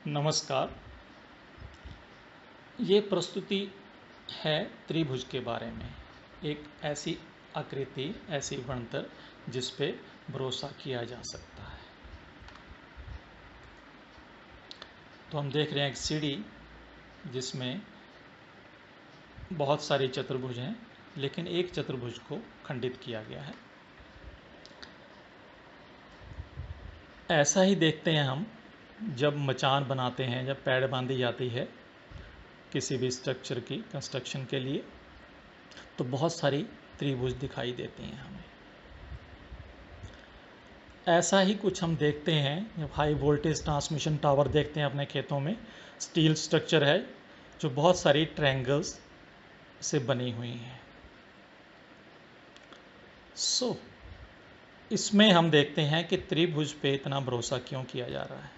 नमस्कार। ये प्रस्तुति है त्रिभुज के बारे में। एक ऐसी आकृति, ऐसी बनतर जिस पे भरोसा किया जा सकता है। तो हम देख रहे हैं एक सीढ़ी जिसमें बहुत सारी चतुर्भुज हैं, लेकिन एक चतुर्भुज को खंडित किया गया है। ऐसा ही देखते हैं हम जब मचान बनाते हैं, जब पैड़ बांधी जाती है किसी भी स्ट्रक्चर की कंस्ट्रक्शन के लिए, तो बहुत सारी त्रिभुज दिखाई देती हैं हमें। ऐसा ही कुछ हम देखते हैं जब हाई वोल्टेज ट्रांसमिशन टावर देखते हैं अपने खेतों में। स्टील स्ट्रक्चर है जो बहुत सारी ट्रायंगल्स से बनी हुई हैं। इसमें हम देखते हैं कि त्रिभुज पे इतना भरोसा क्यों किया जा रहा है।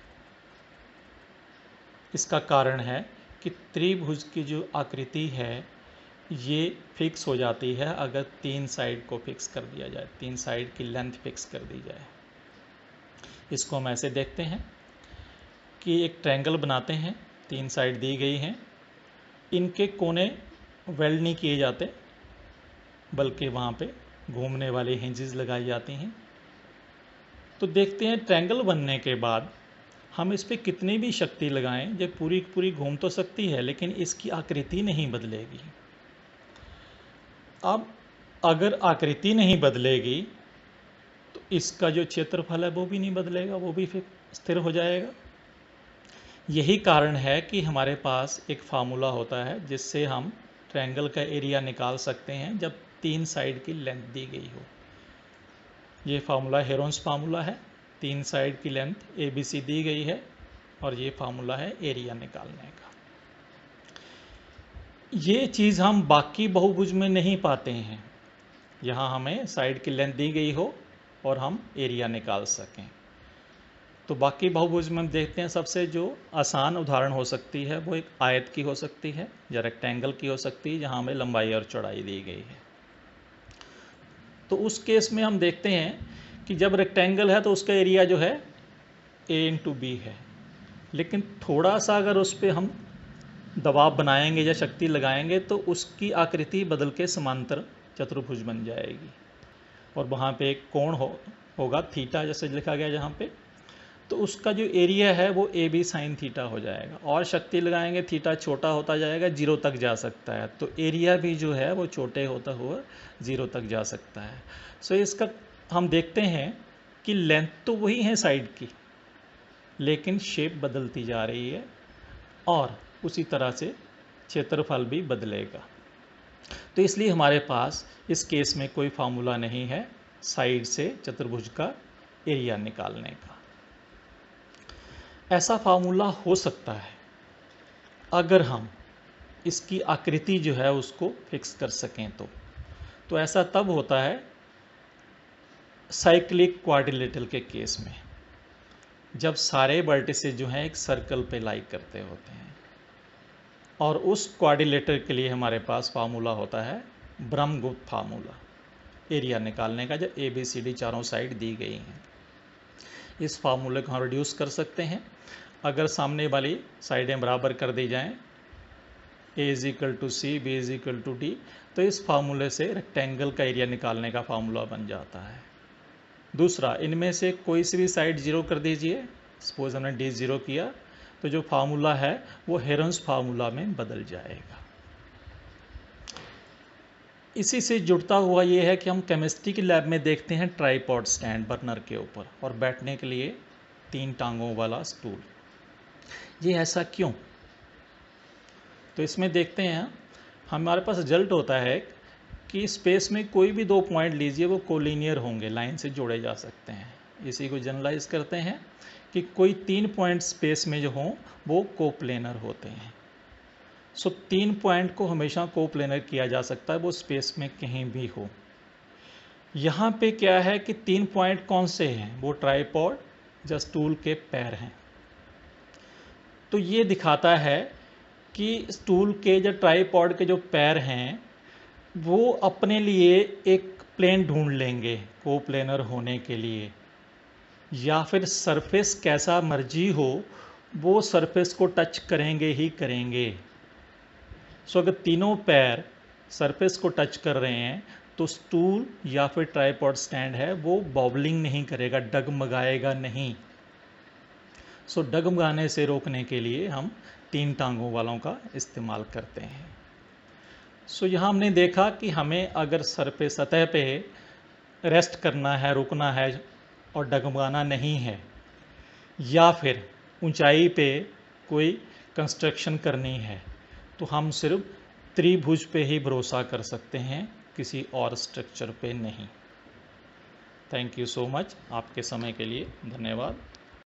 इसका कारण है कि त्रिभुज की जो आकृति है ये फिक्स हो जाती है अगर तीन साइड को फिक्स कर दिया जाए, तीन साइड की लेंथ फिक्स कर दी जाए। इसको हम ऐसे देखते हैं कि एक ट्रायंगल बनाते हैं, तीन साइड दी गई हैं, इनके कोने वेल्ड नहीं किए जाते बल्कि वहाँ पे घूमने वाले हिंजेस लगाई जाती हैं। तो देखते हैं ट्रायंगल बनने के बाद हम इस पर कितनी भी शक्ति लगाएं, जब पूरी पूरी घूम तो सकती है लेकिन इसकी आकृति नहीं बदलेगी। अब अगर आकृति नहीं बदलेगी तो इसका जो क्षेत्रफल है वो भी नहीं बदलेगा, वो भी फिर स्थिर हो जाएगा। यही कारण है कि हमारे पास एक फार्मूला होता है जिससे हम ट्रायंगल का एरिया निकाल सकते हैं जब तीन साइड की लेंथ दी गई हो। ये फार्मूला हेरोन्स फार्मूला है। तीन साइड की लेंथ ABC दी गई है और ये फार्मूला है एरिया निकालने का। ये चीज़ हम बाकी बहुभुज में नहीं पाते हैं। यहाँ हमें साइड की लेंथ दी गई हो और हम एरिया निकाल सकें। तो बाकी बहुभुज में हम देखते हैं सबसे जो आसान उदाहरण हो सकती है वो एक आयत की हो सकती है या रेक्टेंगल की हो सकती है, जहाँ हमें लंबाई और चौड़ाई दी गई है। तो उस केस में हम देखते हैं कि जब रेक्टेंगल है तो उसका एरिया जो है A×B है, लेकिन थोड़ा सा अगर उस पर हम दबाव बनाएंगे या शक्ति लगाएंगे तो उसकी आकृति बदल के समांतर चतुर्भुज बन जाएगी और वहाँ पे एक कोण होगा थीटा, जैसे लिखा गया जहाँ पे, तो उसका जो एरिया है वो AB sin थीटा हो जाएगा। और शक्ति लगाएंगे थीटा छोटा होता जाएगा, 0 तक जा सकता है, तो एरिया भी जो है वो छोटे होता हुआ 0 तक जा सकता है। सो इसका हम देखते हैं कि लेंथ तो वही है साइड की, लेकिन शेप बदलती जा रही है और उसी तरह से क्षेत्रफल भी बदलेगा। तो इसलिए हमारे पास इस केस में कोई फार्मूला नहीं है साइड से चतुर्भुज का एरिया निकालने का। ऐसा फार्मूला हो सकता है अगर हम इसकी आकृति जो है उसको फिक्स कर सकें। तो ऐसा तब होता है साइक्लिक क्वाड्रिलेटरल के केस में, जब सारे वर्टिसेस जो हैं एक सर्कल पे लाई करते होते हैं। और उस क्वाड्रिलेटर के लिए हमारे पास फार्मूला होता है ब्रह्मगुप्त फार्मूला एरिया निकालने का, जब ABCD चारों साइड दी गई हैं। इस फार्मूले को हम रिड्यूस कर सकते हैं अगर सामने वाली साइडें बराबर कर दी जाएं, A = C, B = D, तो इस फार्मूले से रेक्टेंगल का एरिया निकालने का फार्मूला बन जाता है। दूसरा, इनमें से कोई सी भी साइड 0 कर दीजिए, सपोज हमने D 0 किया, तो जो फार्मूला है वो हेरोन्स फार्मूला में बदल जाएगा। इसी से जुड़ता हुआ ये है कि हम केमिस्ट्री की लैब में देखते हैं ट्राइपॉड स्टैंड बर्नर के ऊपर और बैठने के लिए 3 टांगों वाला स्टूल। ये ऐसा क्यों? तो इसमें देखते हैं हमारे पास रिजल्ट होता है कि स्पेस में कोई भी 2 पॉइंट लीजिए वो कोलिनियर होंगे, लाइन से जोड़े जा सकते हैं। इसी को जनरलाइज करते हैं कि कोई 3 पॉइंट स्पेस में जो हों वो कोप्लेनर होते हैं। सो 3 पॉइंट को हमेशा कोप्लेनर किया जा सकता है, वो स्पेस में कहीं भी हो। यहाँ पे क्या है कि 3 पॉइंट कौन से हैं? वो ट्राइपॉड या स्टूल के पैर हैं। तो ये दिखाता है कि स्टूल के या ट्राइपॉड के जो पैर हैं वो अपने लिए एक प्लेन ढूंढ लेंगे कोप्लेनर होने के लिए, या फिर सरफेस कैसा मर्जी हो वो सरफेस को टच करेंगे ही करेंगे। सो अगर तीनों पैर सरफेस को टच कर रहे हैं तो स्टूल या फिर ट्राइपॉड स्टैंड है वो बॉबलिंग नहीं करेगा, डगमगाएगा नहीं। सो डगमगाने से रोकने के लिए हम 3 टांगों वालों का इस्तेमाल करते हैं। सो यहाँ हमने देखा कि हमें अगर सर पे सतह पे रेस्ट करना है, रुकना है और डगमगाना नहीं है, या फिर ऊंचाई पे कोई कंस्ट्रक्शन करनी है, तो हम सिर्फ त्रिभुज पे ही भरोसा कर सकते हैं, किसी और स्ट्रक्चर पे नहीं। थैंक यू सो मच, आपके समय के लिए धन्यवाद।